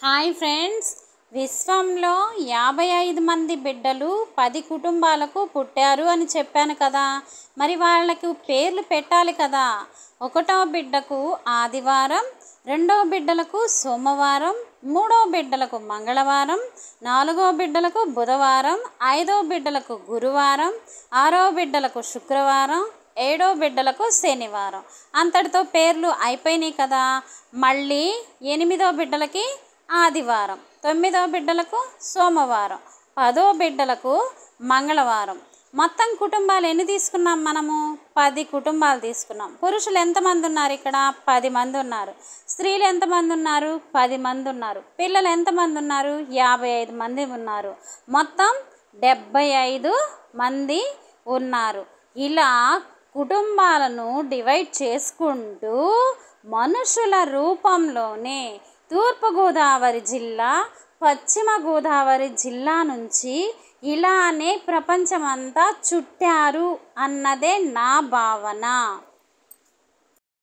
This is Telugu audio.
హాయ్ ఫ్రెండ్స్, విశ్వంలో 55 మంది బిడ్డలు 10 కుటుంబాలకు పుట్టారు అని చెప్పాను కదా. మరి వాళ్ళకి పేర్లు పెట్టాలి కదా. ఒకటో బిడ్డకు ఆదివారం, రెండో బిడ్డలకు సోమవారం, మూడో బిడ్డలకు మంగళవారం, నాలుగో బిడ్డలకు బుధవారం, ఐదో బిడ్డలకు గురువారం, ఆరో బిడ్డలకు శుక్రవారం, ఏడో బిడ్డలకు శనివారం. అంతటితో పేర్లు అయిపోయినాయి కదా. మళ్ళీ ఎనిమిదో బిడ్డలకి ఆదివారం, తొమ్మిదో బిడ్డలకు సోమవారం, 10వ బిడ్డలకు మంగళవారం. మొత్తం కుటుంబాలు ఎన్ని తీసుకున్నాం మనము? 10 కుటుంబాలు తీసుకున్నాం. పురుషులు ఎంతమంది ఉన్నారు ఇక్కడ? 10 మంది ఉన్నారు. స్త్రీలు ఎంతమంది ఉన్నారు? 10 మంది ఉన్నారు. పిల్లలు ఎంతమంది ఉన్నారు? 55 మంది ఉన్నారు. మొత్తం 75 మంది ఉన్నారు. ఇలా కుటుంబాలను డివైడ్ చేసుకుంటూ మనుషుల రూపంలోనే తూర్పుగోదావరి జిల్లా, పశ్చిమ గోదావరి జిల్లా నుంచి ఇలానే ప్రపంచమంతా చుట్టారు అన్నదే నా భావన.